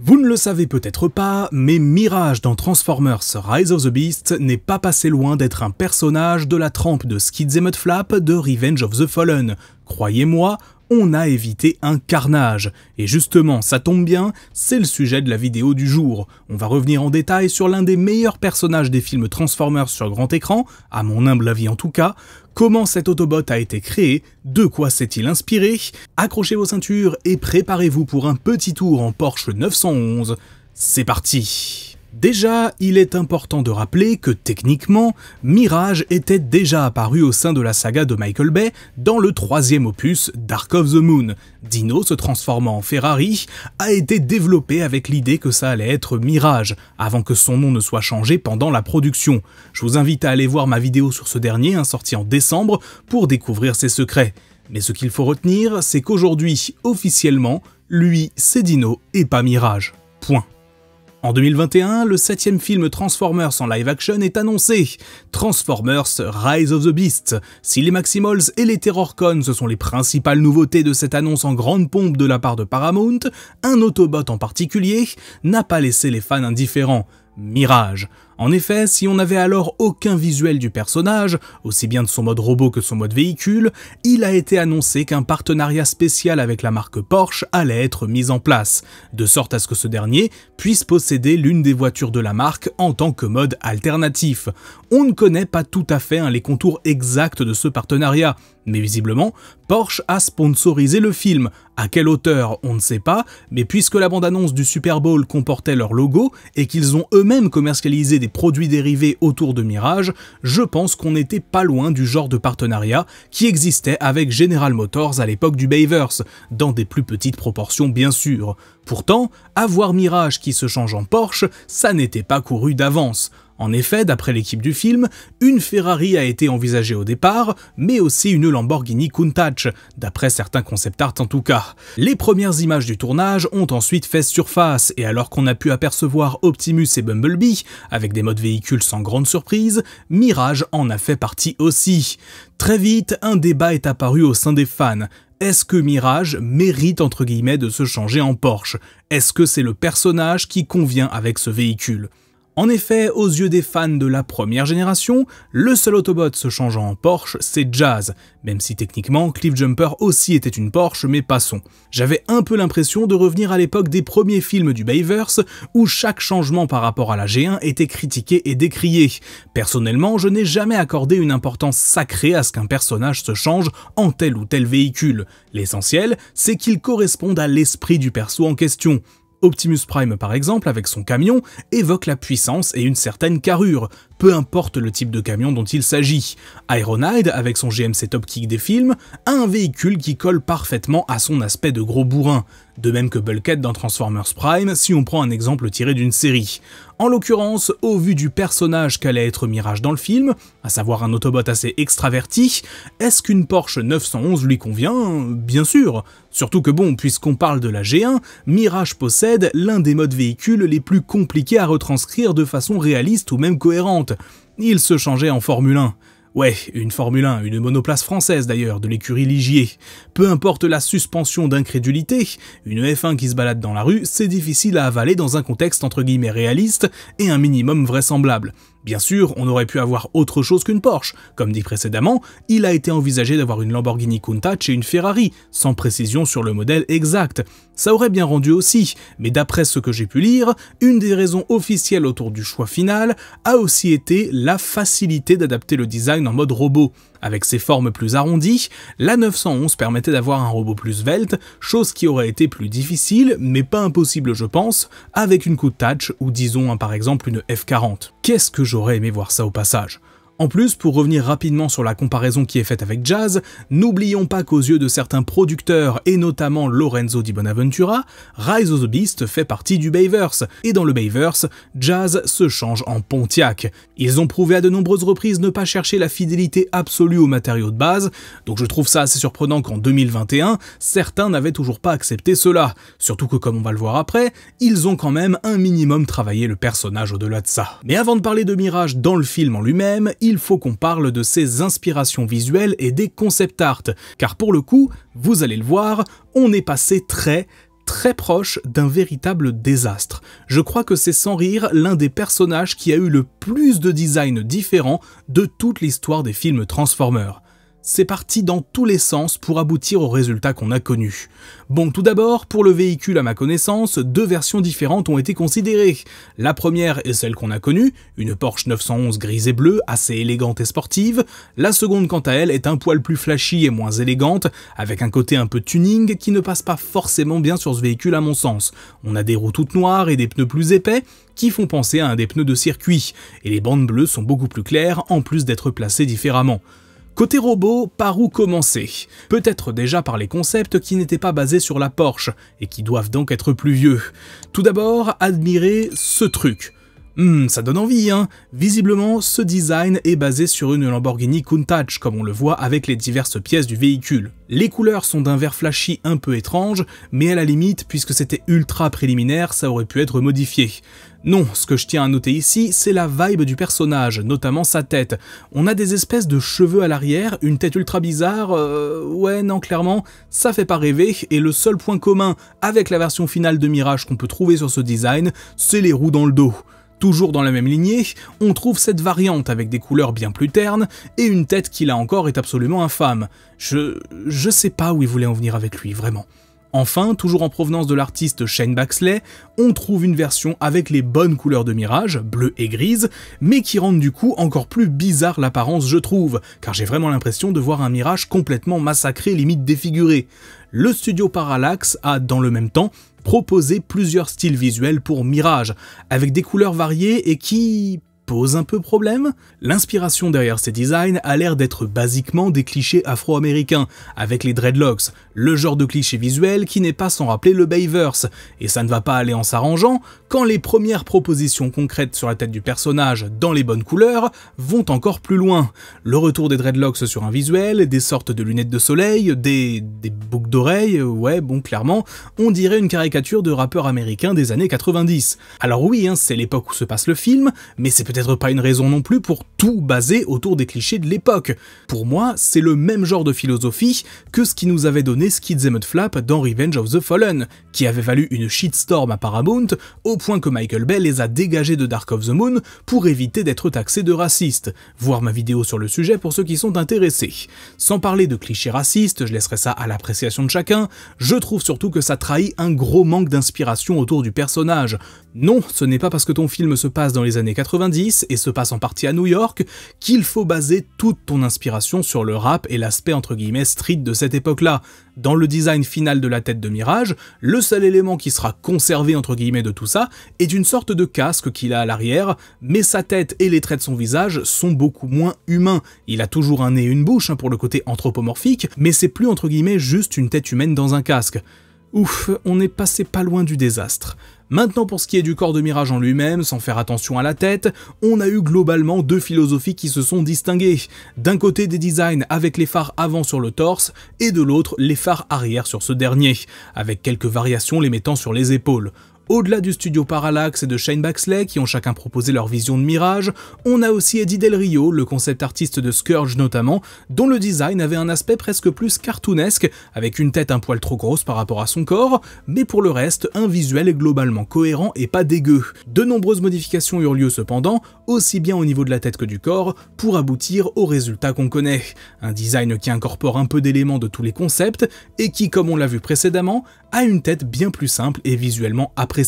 Vous ne le savez peut-être pas, mais Mirage dans Transformers Rise of the Beast n'est pas passé loin d'être un personnage de la trempe de Skids et Mudflap de Revenge of the Fallen. Croyez-moi, on a évité un carnage. Et justement, ça tombe bien, c'est le sujet de la vidéo du jour. On va revenir en détail sur l'un des meilleurs personnages des films Transformers sur grand écran, à mon humble avis en tout cas, comment cet Autobot a été créé, de quoi s'est-il inspiré, accrochez vos ceintures et préparez-vous pour un petit tour en Porsche 911, c'est parti! Déjà, il est important de rappeler que techniquement, Mirage était déjà apparu au sein de la saga de Michael Bay dans le troisième opus Dark of the Moon. Dino se transformant en Ferrari a été développé avec l'idée que ça allait être Mirage, avant que son nom ne soit changé pendant la production. Je vous invite à aller voir ma vidéo sur ce dernier, sorti en décembre, pour découvrir ses secrets. Mais ce qu'il faut retenir, c'est qu'aujourd'hui, officiellement, lui c'est Dino et pas Mirage. Point. En 2021, le 7e film Transformers en live-action est annoncé, Transformers Rise of the Beast. Si les Maximals et les Terrorcons ce sont les principales nouveautés de cette annonce en grande pompe de la part de Paramount, un Autobot en particulier n'a pas laissé les fans indifférents, Mirage. En effet, si on n'avait alors aucun visuel du personnage, aussi bien de son mode robot que son mode véhicule, il a été annoncé qu'un partenariat spécial avec la marque Porsche allait être mis en place, de sorte à ce que ce dernier puisse posséder l'une des voitures de la marque en tant que mode alternatif. On ne connaît pas tout à fait les contours exacts de ce partenariat, mais visiblement, Porsche a sponsorisé le film. À quelle hauteur, on ne sait pas, mais puisque la bande-annonce du Super Bowl comportait leur logo et qu'ils ont eux-mêmes commercialisé des produits dérivés autour de Mirage, je pense qu'on n'était pas loin du genre de partenariat qui existait avec General Motors à l'époque du Bayverse, dans des plus petites proportions bien sûr. Pourtant, avoir Mirage qui se change en Porsche, ça n'était pas couru d'avance. En effet, d'après l'équipe du film, une Ferrari a été envisagée au départ, mais aussi une Lamborghini Countach, d'après certains concept art en tout cas. Les premières images du tournage ont ensuite fait surface, et alors qu'on a pu apercevoir Optimus et Bumblebee, avec des modes véhicules sans grande surprise, Mirage en a fait partie aussi. Très vite, un débat est apparu au sein des fans. Est-ce que Mirage mérite entre guillemets de se changer en Porsche? Est-ce que c'est le personnage qui convient avec ce véhicule? En effet, aux yeux des fans de la première génération, le seul Autobot se changeant en Porsche, c'est Jazz, même si techniquement Cliffjumper aussi était une Porsche, mais passons. J'avais un peu l'impression de revenir à l'époque des premiers films du Bayverse, où chaque changement par rapport à la G1 était critiqué et décrié. Personnellement, je n'ai jamais accordé une importance sacrée à ce qu'un personnage se change en tel ou tel véhicule. L'essentiel, c'est qu'il corresponde à l'esprit du perso en question. Optimus Prime par exemple, avec son camion, évoque la puissance et une certaine carrure, peu importe le type de camion dont il s'agit. Ironhide, avec son GMC Top Kick des films, a un véhicule qui colle parfaitement à son aspect de gros bourrin, de même que Bulkhead dans Transformers Prime si on prend un exemple tiré d'une série. En l'occurrence, au vu du personnage qu'allait être Mirage dans le film, à savoir un Autobot assez extraverti, est-ce qu'une Porsche 911 lui convient? Bien sûr. Surtout que bon, puisqu'on parle de la G1, Mirage possède l'un des modes véhicules les plus compliqués à retranscrire de façon réaliste ou même cohérente. Il se changeait en Formule 1. Ouais, une Formule 1, une monoplace française d'ailleurs, de l'écurie Ligier. Peu importe la suspension d'incrédulité, une F1 qui se balade dans la rue, c'est difficile à avaler dans un contexte entre guillemets réaliste et un minimum vraisemblable. Bien sûr, on aurait pu avoir autre chose qu'une Porsche. Comme dit précédemment, il a été envisagé d'avoir une Lamborghini Countach et une Ferrari, sans précision sur le modèle exact. Ça aurait bien rendu aussi, mais d'après ce que j'ai pu lire, une des raisons officielles autour du choix final a aussi été la facilité d'adapter le design en mode robot. Avec ses formes plus arrondies, la 911 permettait d'avoir un robot plus svelte, chose qui aurait été plus difficile, mais pas impossible je pense, avec une Countach ou disons par exemple une F40. Qu'est-ce que j'aurais aimé voir ça au passage. En plus, pour revenir rapidement sur la comparaison qui est faite avec Jazz, n'oublions pas qu'aux yeux de certains producteurs, et notamment Lorenzo Di Bonaventura, Rise of the Beast fait partie du Bayverse, et dans le Bayverse, Jazz se change en Pontiac. Ils ont prouvé à de nombreuses reprises ne pas chercher la fidélité absolue aux matériaux de base, donc je trouve ça assez surprenant qu'en 2021, certains n'avaient toujours pas accepté cela. Surtout que, comme on va le voir après, ils ont quand même un minimum travaillé le personnage au-delà de ça. Mais avant de parler de Mirage dans le film en lui-même, il faut qu'on parle de ses inspirations visuelles et des concept art, car pour le coup, vous allez le voir, on est passé très très proche d'un véritable désastre. Je crois que c'est sans rire l'un des personnages qui a eu le plus de designs différents de toute l'histoire des films Transformers. C'est parti dans tous les sens pour aboutir au résultat qu'on a connu. Bon, tout d'abord, pour le véhicule à ma connaissance, deux versions différentes ont été considérées. La première est celle qu'on a connue, une Porsche 911 grise et bleue, assez élégante et sportive. La seconde, quant à elle, est un poil plus flashy et moins élégante, avec un côté un peu tuning qui ne passe pas forcément bien sur ce véhicule à mon sens. On a des roues toutes noires et des pneus plus épais, qui font penser à un des pneus de circuit, et les bandes bleues sont beaucoup plus claires, en plus d'être placées différemment. Côté robot, par où commencer? Peut-être déjà par les concepts qui n'étaient pas basés sur la Porsche, et qui doivent donc être plus vieux. Tout d'abord, admirez ce truc. Ça donne envie, hein. Visiblement, ce design est basé sur une Lamborghini Countach, comme on le voit avec les diverses pièces du véhicule. Les couleurs sont d'un vert flashy un peu étrange, mais à la limite, puisque c'était ultra préliminaire, ça aurait pu être modifié. Non, ce que je tiens à noter ici, c'est la vibe du personnage, notamment sa tête. On a des espèces de cheveux à l'arrière, une tête ultra bizarre, ouais non clairement, ça fait pas rêver, et le seul point commun avec la version finale de Mirage qu'on peut trouver sur ce design, c'est les roues dans le dos. Toujours dans la même lignée, on trouve cette variante avec des couleurs bien plus ternes et une tête qui là encore est absolument infâme. Je sais pas où ils voulaient en venir avec lui, vraiment. Enfin, toujours en provenance de l'artiste Shane Baxley, on trouve une version avec les bonnes couleurs de Mirage, bleu et grise, mais qui rendent du coup encore plus bizarre l'apparence je trouve, car j'ai vraiment l'impression de voir un Mirage complètement massacré, limite défiguré. Le studio Parallax a, dans le même temps, proposé plusieurs styles visuels pour Mirage, avec des couleurs variées et qui pose un peu problème. L'inspiration derrière ces designs a l'air d'être basiquement des clichés afro-américains, avec les dreadlocks, le genre de cliché visuel qui n'est pas sans rappeler le Bayverse, et ça ne va pas aller en s'arrangeant quand les premières propositions concrètes sur la tête du personnage dans les bonnes couleurs vont encore plus loin. Le retour des dreadlocks sur un visuel, des sortes de lunettes de soleil, des boucles d'oreilles, ouais bon clairement, on dirait une caricature de rappeur américain des années 90. Alors oui, hein, c'est l'époque où se passe le film, mais c'est peut-être pas une raison non plus pour tout baser autour des clichés de l'époque. Pour moi, c'est le même genre de philosophie que ce qui nous avait donné Skids et Mudflap dans Revenge of the Fallen, qui avait valu une shitstorm à Paramount, au point que Michael Bay les a dégagés de Dark of the Moon pour éviter d'être taxés de racistes. Voir ma vidéo sur le sujet pour ceux qui sont intéressés. Sans parler de clichés racistes, je laisserai ça à l'appréciation de chacun, je trouve surtout que ça trahit un gros manque d'inspiration autour du personnage. Non, ce n'est pas parce que ton film se passe dans les années 90 et se passe en partie à New York qu'il faut baser toute ton inspiration sur le rap et l'aspect entre guillemets street de cette époque-là. Dans le design final de la tête de Mirage, le seul élément qui sera conservé entre guillemets de tout ça est une sorte de casque qu'il a à l'arrière, mais sa tête et les traits de son visage sont beaucoup moins humains. Il a toujours un nez et une bouche pour le côté anthropomorphique, mais c'est plus entre guillemets juste une tête humaine dans un casque. Ouf, on est passé pas loin du désastre. Maintenant pour ce qui est du corps de Mirage en lui-même, sans faire attention à la tête, on a eu globalement deux philosophies qui se sont distinguées. D'un côté des designs avec les phares avant sur le torse, et de l'autre les phares arrière sur ce dernier, avec quelques variations les mettant sur les épaules. Au-delà du studio Parallax et de Shane Baxley qui ont chacun proposé leur vision de Mirage, on a aussi Eddie Del Rio, le concept artiste de Scourge notamment, dont le design avait un aspect presque plus cartoonesque, avec une tête un poil trop grosse par rapport à son corps, mais pour le reste, un visuel globalement cohérent et pas dégueu. De nombreuses modifications eurent lieu cependant, aussi bien au niveau de la tête que du corps, pour aboutir au résultat qu'on connaît. Un design qui incorpore un peu d'éléments de tous les concepts, et qui, comme on l'a vu précédemment, a une tête bien plus simple et visuellement appréciable.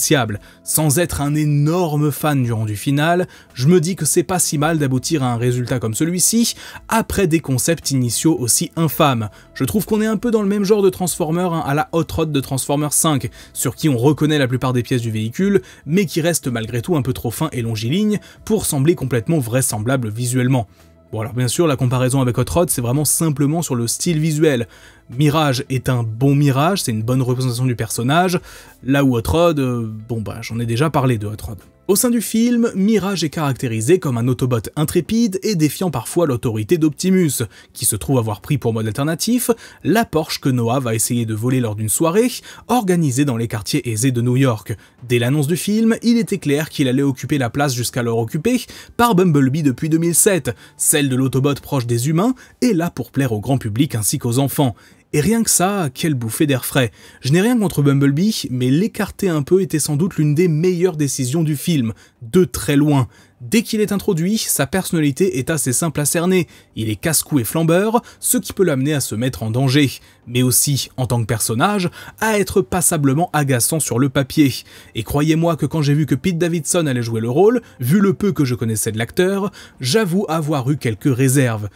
Sans être un énorme fan du rendu final, je me dis que c'est pas si mal d'aboutir à un résultat comme celui-ci, après des concepts initiaux aussi infâmes. Je trouve qu'on est un peu dans le même genre de Transformers à la Hot Rod de Transformers 5, sur qui on reconnaît la plupart des pièces du véhicule, mais qui reste malgré tout un peu trop fin et longiligne pour sembler complètement vraisemblable visuellement. Bon alors bien sûr la comparaison avec Hot Rod c'est vraiment simplement sur le style visuel. Mirage est un bon Mirage, c'est une bonne représentation du personnage, là où Hot Rod, bon bah j'en ai déjà parlé de Hot Rod. Au sein du film, Mirage est caractérisé comme un Autobot intrépide et défiant parfois l'autorité d'Optimus, qui se trouve avoir pris pour mode alternatif la Porsche que Noah va essayer de voler lors d'une soirée, organisée dans les quartiers aisés de New York. Dès l'annonce du film, il était clair qu'il allait occuper la place jusqu'alors occupée par Bumblebee depuis 2007, celle de l'Autobot proche des humains, et là pour plaire au grand public ainsi qu'aux enfants. Et rien que ça, quelle bouffée d'air frais. Je n'ai rien contre Bumblebee, mais l'écarter un peu était sans doute l'une des meilleures décisions du film, de très loin. Dès qu'il est introduit, sa personnalité est assez simple à cerner. Il est casse-cou et flambeur, ce qui peut l'amener à se mettre en danger, mais aussi, en tant que personnage, à être passablement agaçant sur le papier. Et croyez-moi que quand j'ai vu que Pete Davidson allait jouer le rôle, vu le peu que je connaissais de l'acteur, j'avoue avoir eu quelques réserves.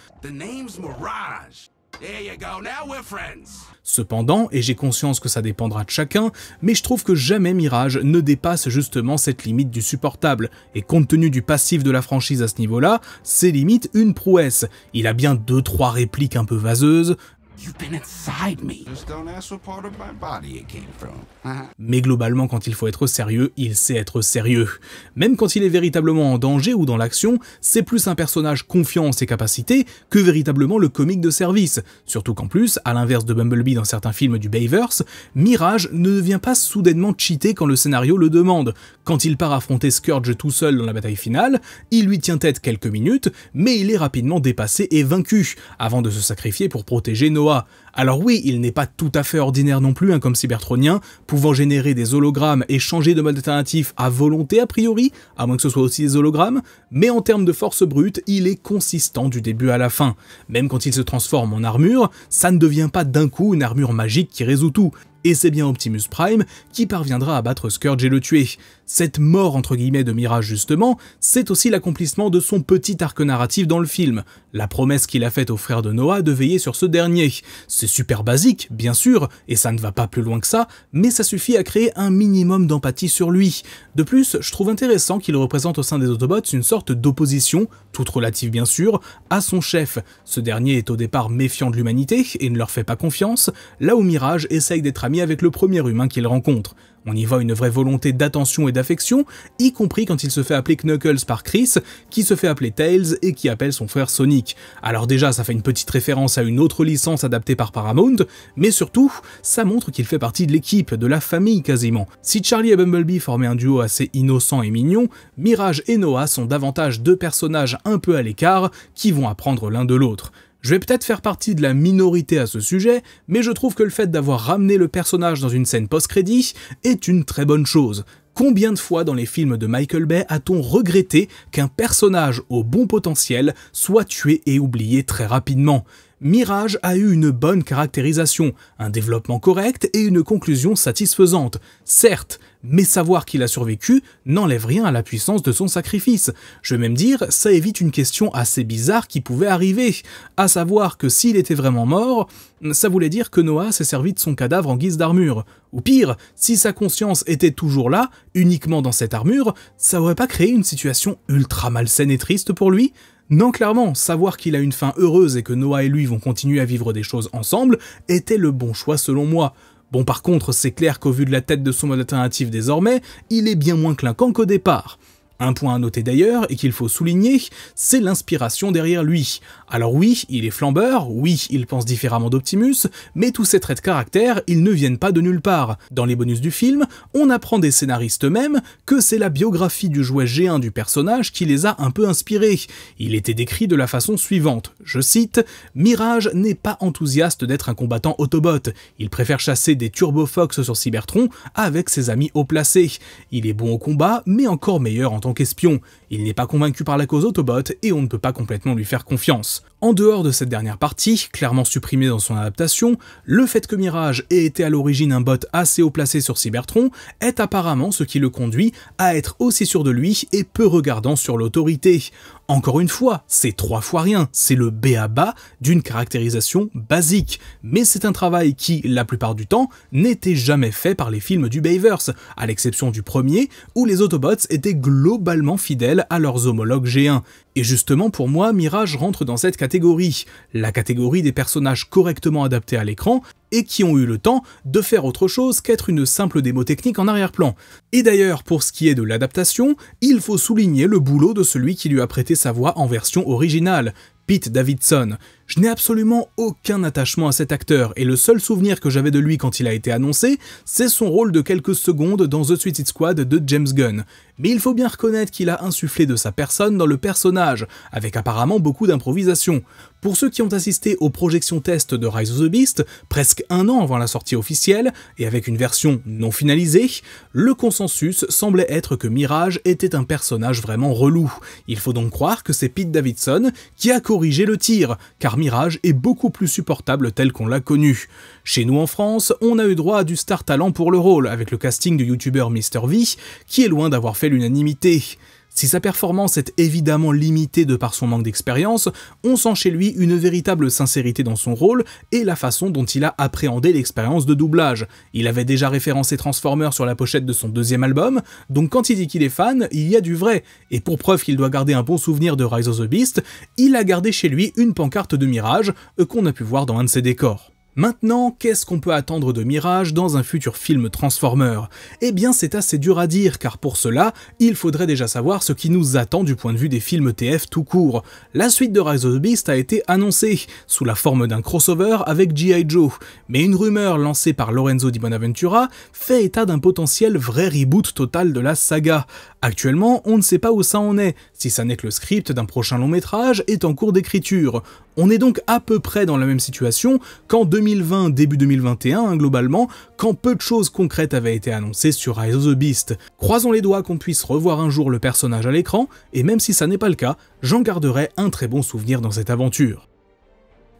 Cependant, et j'ai conscience que ça dépendra de chacun, mais je trouve que jamais Mirage ne dépasse justement cette limite du supportable, et compte tenu du passif de la franchise à ce niveau-là, c'est limite une prouesse. Il a bien 2-3 répliques un peu vaseuses, mais globalement, quand il faut être sérieux, il sait être sérieux. Même quand il est véritablement en danger ou dans l'action, c'est plus un personnage confiant en ses capacités que véritablement le comique de service. Surtout qu'en plus, à l'inverse de Bumblebee dans certains films du Bayverse, Mirage ne vient pas soudainement cheater quand le scénario le demande. Quand il part affronter Scourge tout seul dans la bataille finale, il lui tient tête quelques minutes, mais il est rapidement dépassé et vaincu, avant de se sacrifier pour protéger Noah. Alors oui, il n'est pas tout à fait ordinaire non plus, comme cybertronien, pouvant générer des hologrammes et changer de mode alternatif à volonté a priori, à moins que ce soit aussi des hologrammes, mais en termes de force brute, il est consistant du début à la fin. Même quand il se transforme en armure, ça ne devient pas d'un coup une armure magique qui résout tout. Et c'est bien Optimus Prime qui parviendra à battre Scourge et le tuer. Cette mort entre guillemets de Mirage justement, c'est aussi l'accomplissement de son petit arc narratif dans le film, la promesse qu'il a faite au frère de Noah de veiller sur ce dernier. C'est super basique, bien sûr, et ça ne va pas plus loin que ça, mais ça suffit à créer un minimum d'empathie sur lui. De plus, je trouve intéressant qu'il représente au sein des Autobots une sorte d'opposition, toute relative bien sûr, à son chef. Ce dernier est au départ méfiant de l'humanité et ne leur fait pas confiance, là où Mirage essaye d'être ami avec le premier humain qu'il rencontre. On y voit une vraie volonté d'attention et d'affection, y compris quand il se fait appeler Knuckles par Chris, qui se fait appeler Tails et qui appelle son frère Sonic. Alors déjà, ça fait une petite référence à une autre licence adaptée par Paramount, mais surtout, ça montre qu'il fait partie de l'équipe, de la famille quasiment. Si Charlie et Bumblebee formaient un duo assez innocent et mignon, Mirage et Noah sont davantage deux personnages un peu à l'écart qui vont apprendre l'un de l'autre. Je vais peut-être faire partie de la minorité à ce sujet, mais je trouve que le fait d'avoir ramené le personnage dans une scène post-crédit est une très bonne chose. Combien de fois dans les films de Michael Bay a-t-on regretté qu'un personnage au bon potentiel soit tué et oublié très rapidement ? Mirage a eu une bonne caractérisation, un développement correct et une conclusion satisfaisante. Certes, mais savoir qu'il a survécu n'enlève rien à la puissance de son sacrifice. Je vais même dire, ça évite une question assez bizarre qui pouvait arriver, à savoir que s'il était vraiment mort, ça voulait dire que Noah s'est servi de son cadavre en guise d'armure. Ou pire, si sa conscience était toujours là, uniquement dans cette armure, ça aurait pas créé une situation ultra malsaine et triste pour lui ? Non, clairement, savoir qu'il a une fin heureuse et que Noah et lui vont continuer à vivre des choses ensemble était le bon choix selon moi. Bon, par contre, c'est clair qu'au vu de la tête de son mode alternatif désormais, il est bien moins clinquant qu'au départ. Un point à noter d'ailleurs, et qu'il faut souligner, c'est l'inspiration derrière lui. Alors oui, il est flambeur, oui, il pense différemment d'Optimus, mais tous ces traits de caractère, ils ne viennent pas de nulle part. Dans les bonus du film, on apprend des scénaristes eux-mêmes que c'est la biographie du jouet G1 du personnage qui les a un peu inspirés. Il était décrit de la façon suivante, je cite, « Mirage n'est pas enthousiaste d'être un combattant Autobot. Il préfère chasser des Turbofox sur Cybertron avec ses amis haut placés. Il est bon au combat, mais encore meilleur en tant qu'espion. Il n'est pas convaincu par la cause Autobot et on ne peut pas complètement lui faire confiance. » En dehors de cette dernière partie, clairement supprimée dans son adaptation, le fait que Mirage ait été à l'origine un bot assez haut placé sur Cybertron est apparemment ce qui le conduit à être aussi sûr de lui et peu regardant sur l'autorité. Encore une fois, c'est 3 fois rien, c'est le b.a.-ba d'une caractérisation basique, mais c'est un travail qui, la plupart du temps, n'était jamais fait par les films du Bayverse, à l'exception du premier, où les Autobots étaient globalement fidèles à leurs homologues G1. Et justement, pour moi, Mirage rentre dans cette catégorie, la catégorie des personnages correctement adaptés à l'écran, et qui ont eu le temps de faire autre chose qu'être une simple démo technique en arrière-plan. Et d'ailleurs, pour ce qui est de l'adaptation, il faut souligner le boulot de celui qui lui a prêté sa voix en version originale, Pete Davidson. Je n'ai absolument aucun attachement à cet acteur, et le seul souvenir que j'avais de lui quand il a été annoncé, c'est son rôle de quelques secondes dans The Suicide Squad de James Gunn. Mais il faut bien reconnaître qu'il a insufflé de sa personne dans le personnage, avec apparemment beaucoup d'improvisation. Pour ceux qui ont assisté aux projections tests de Rise of the Beast, presque un an avant la sortie officielle, et avec une version non finalisée, le consensus semblait être que Mirage était un personnage vraiment relou. Il faut donc croire que c'est Pete Davidson qui a corrigé le tir, car Mirage est beaucoup plus supportable tel qu'on l'a connu. Chez nous en France, on a eu droit à du star talent pour le rôle, avec le casting du youtubeur MrV, qui est loin d'avoir fait l'unanimité. Si sa performance est évidemment limitée de par son manque d'expérience, on sent chez lui une véritable sincérité dans son rôle et la façon dont il a appréhendé l'expérience de doublage. Il avait déjà référencé Transformers sur la pochette de son deuxième album, donc quand il dit qu'il est fan, il y a du vrai. Et pour preuve qu'il doit garder un bon souvenir de Rise of the Beast, il a gardé chez lui une pancarte de Mirage qu'on a pu voir dans un de ses décors. Maintenant, qu'est-ce qu'on peut attendre de Mirage dans un futur film Transformers? Eh bien c'est assez dur à dire, car pour cela, il faudrait déjà savoir ce qui nous attend du point de vue des films TF tout court. La suite de Rise of the Beast a été annoncée, sous la forme d'un crossover avec G.I. Joe, mais une rumeur lancée par Lorenzo Di Bonaventura fait état d'un potentiel vrai reboot total de la saga. Actuellement, on ne sait pas où ça en est, si ça n'est que le script d'un prochain long métrage est en cours d'écriture. On est donc à peu près dans la même situation qu'en 2020, début 2021, globalement, quand peu de choses concrètes avaient été annoncées sur Rise of the Beast. Croisons les doigts qu'on puisse revoir un jour le personnage à l'écran, et même si ça n'est pas le cas, j'en garderai un très bon souvenir dans cette aventure.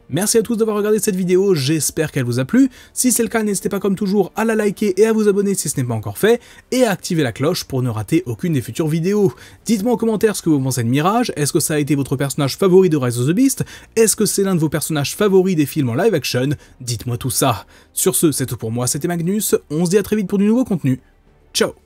Merci à tous d'avoir regardé cette vidéo, j'espère qu'elle vous a plu. Si c'est le cas, n'hésitez pas comme toujours à la liker et à vous abonner si ce n'est pas encore fait, et à activer la cloche pour ne rater aucune des futures vidéos. Dites-moi en commentaire ce que vous pensez de Mirage, est-ce que ça a été votre personnage favori de Rise of the Beast? Est-ce que c'est l'un de vos personnages favoris des films en live action? Dites-moi tout ça. Sur ce, c'est tout pour moi, c'était Magnus, on se dit à très vite pour du nouveau contenu. Ciao!